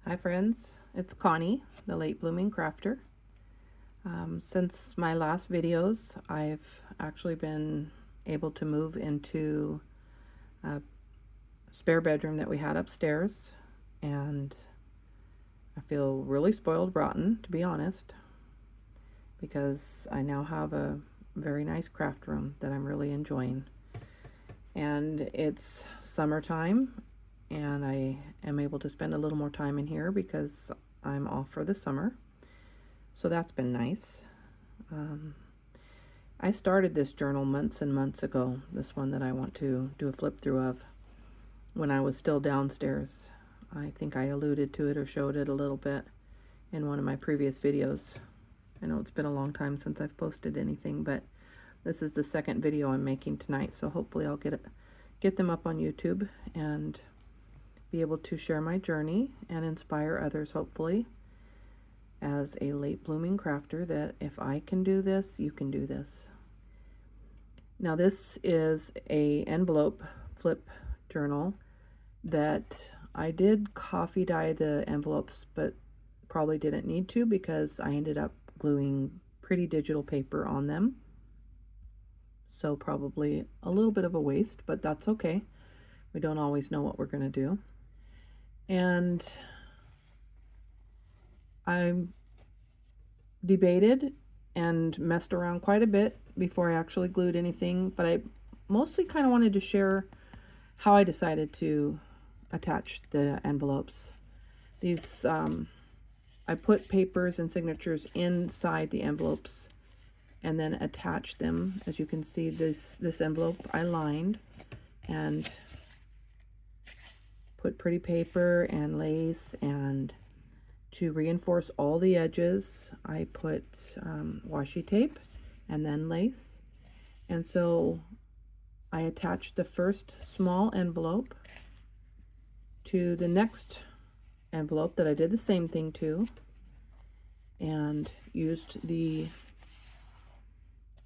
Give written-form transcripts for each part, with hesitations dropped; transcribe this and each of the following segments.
Hi friends, it's Connie, the late blooming crafter. Since my last videos, I've actually been able to move into a spare bedroom that we had upstairs, and I feel really spoiled rotten, to be honest, because I now have a very nice craft room that I'm really enjoying. And it's summertime, and I am able to spend a little more time in here because I'm off for the summer. So that's been nice. I started this journal months and months ago, this one that I want to do a flip through of, when I was still downstairs. I think I alluded to it or showed it a little bit in one of my previous videos. I know it's been a long time since I've posted anything, but this is the second video I'm making tonight, so hopefully I'll get them up on YouTube and be able to share my journey and inspire others, hopefully, as a late blooming crafter, that if I can do this, you can do this. Now this is a envelope flip journal that I did coffee dye the envelopes, but probably didn't need to because I ended up gluing pretty digital paper on them. So probably a little bit of a waste, but that's okay. We don't always know what we're going to do. And I debated and messed around quite a bit before I actually glued anything, but I mostly kind of wanted to share how I decided to attach the envelopes. These, I put papers and signatures inside the envelopes and then attach them. As you can see, this envelope I lined and put pretty paper and lace, and to reinforce all the edges I put washi tape and then lace. And so I attached the first small envelope to the next envelope that I did the same thing to, and used the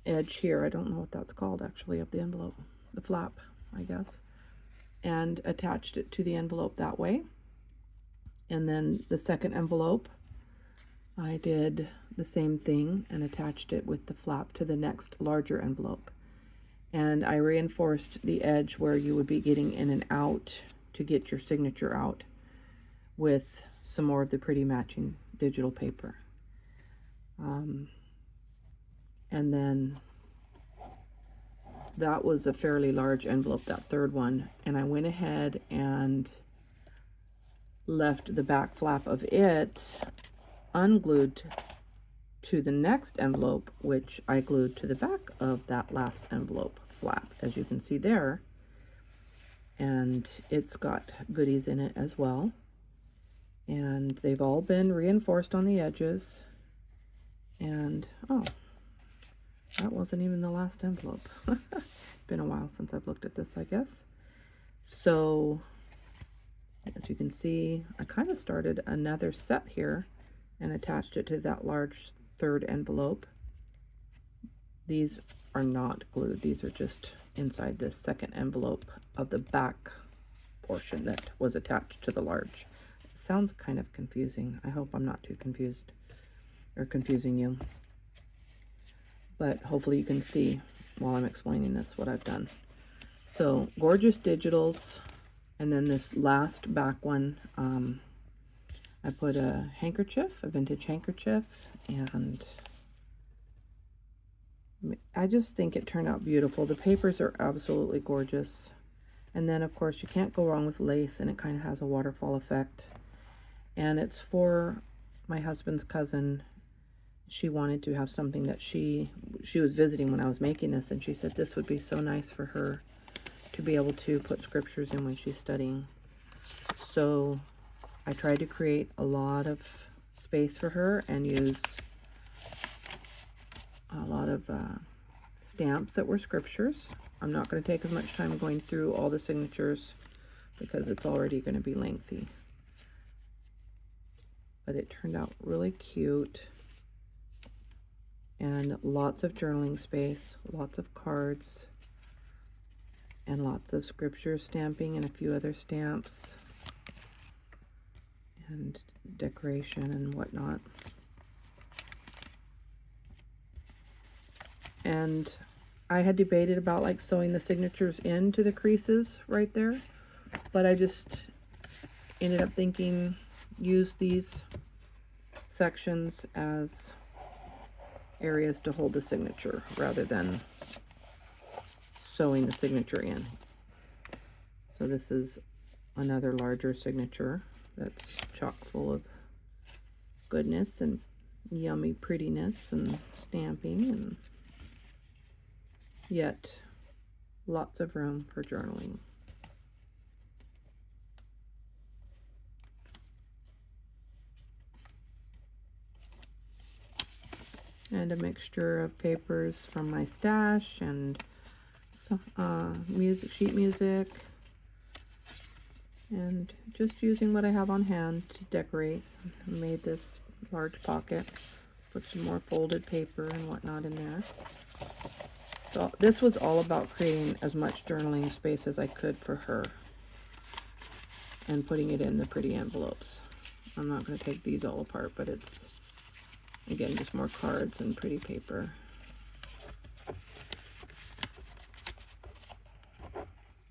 edge here, I don't know what that's called actually, of the envelope, the flap, I guess, and attached it to the envelope that way. And then the second envelope, I did the same thing and attached it with the flap to the next larger envelope. And I reinforced the edge where you would be getting in and out to get your signature out with some more of the pretty matching digital paper. And then that was a fairly large envelope, that third one, and I went ahead and left the back flap of it unglued to the next envelope, which I glued to the back of that last envelope flap, as you can see there. And it's got goodies in it as well, and they've all been reinforced on the edges. And oh, that wasn't even the last envelope. It's been a while since I've looked at this, I guess. So as you can see, I kind of started another set here and attached it to that large third envelope. These are not glued. These are just inside this second envelope of the back portion that was attached to the large. It sounds kind of confusing. I hope I'm not too confused or confusing you. But hopefully you can see while I'm explaining this what I've done. So gorgeous digitals. And then this last back one, I put a handkerchief, a vintage handkerchief, and I just think it turned out beautiful. The papers are absolutely gorgeous. And then of course you can't go wrong with lace, and it kind of has a waterfall effect. And it's for my husband's cousin. She wanted to have something that she was visiting when I was making this, and she said this would be so nice for her to be able to put scriptures in when she's studying. So I tried to create a lot of space for her and use a lot of stamps that were scriptures. I'm not going to take as much time going through all the signatures because it's already going to be lengthy. But it turned out really cute. And lots of journaling space, lots of cards, and lots of scripture stamping and a few other stamps. And decoration and whatnot. And I had debated about like sewing the signatures into the creases right there, but I just ended up thinking use these sections as areas to hold the signature rather than sewing the signature in. So this is another larger signature that's chock full of goodness and yummy prettiness and stamping, and yet lots of room for journaling. And a mixture of papers from my stash and some sheet music, and just using what I have on hand to decorate. I made this large pocket, put some more folded paper and whatnot in there. So this was all about creating as much journaling space as I could for her and putting it in the pretty envelopes. I'm not going to take these all apart, but it's, again, just more cards and pretty paper.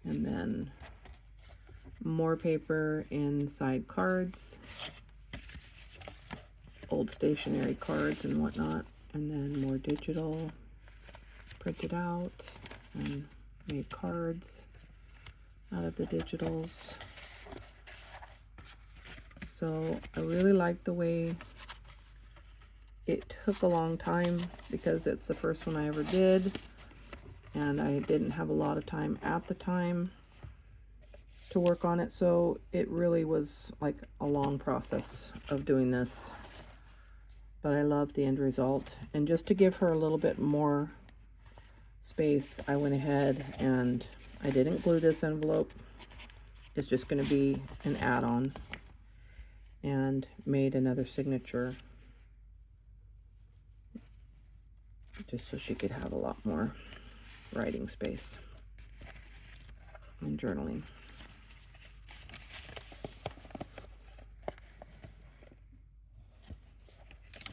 And then more paper inside cards, old stationery cards and whatnot, and then more digital printed out, and made cards out of the digitals. So I really like the way it took a long time because it's the first one I ever did, and I didn't have a lot of time at the time to work on it, so it really was like a long process of doing this, but I love the end result. And just to give her a little bit more space, I went ahead and I didn't glue this envelope. It's just going to be an add-on, and made another signature just so she could have a lot more writing space and journaling.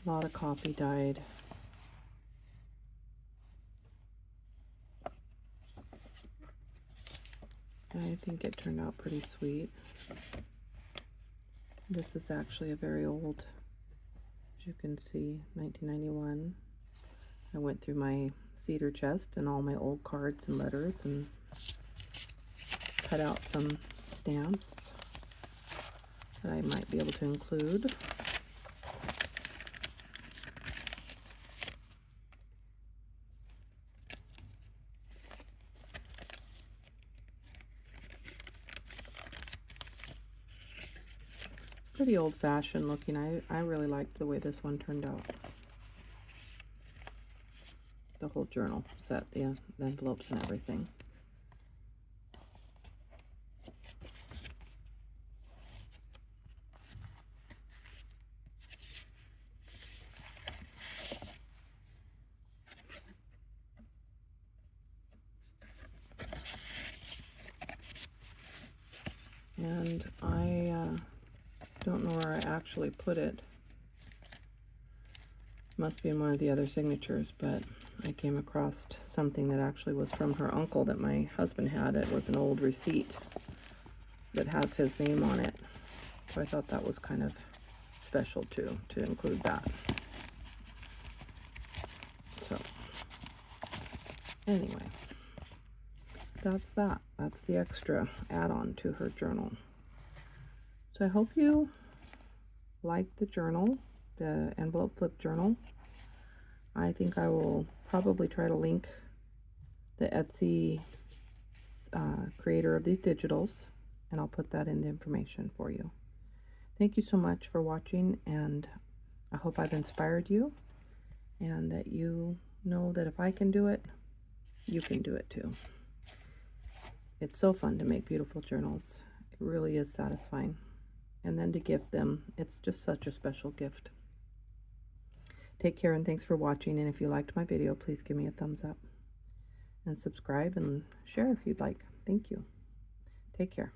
A lot of copy dyed. I think it turned out pretty sweet. This is actually a very old, as you can see, 1991. I went through my cedar chest and all my old cards and letters and cut out some stamps that I might be able to include. Pretty old-fashioned looking. I really liked the way this one turned out. The whole journal set, the envelopes and everything. And I don't know where I actually put it. Must be in one of the other signatures, but I came across something that actually was from her uncle that my husband had. It was an old receipt that has his name on it. So I thought that was kind of special too, to include that. So anyway, that's that. That's the extra add-on to her journal. So I hope you like the journal, the envelope flip journal. I think I will probably try to link the Etsy creator of these digitals, and I'll put that in the information for you. Thank you so much for watching, and I hope I've inspired you, and that you know that if I can do it, you can do it too. It's so fun to make beautiful journals. It really is satisfying. And then to give them, it's just such a special gift. Take care, and thanks for watching. And if you liked my video, please give me a thumbs up and subscribe and share if you'd like. Thank you. Take care.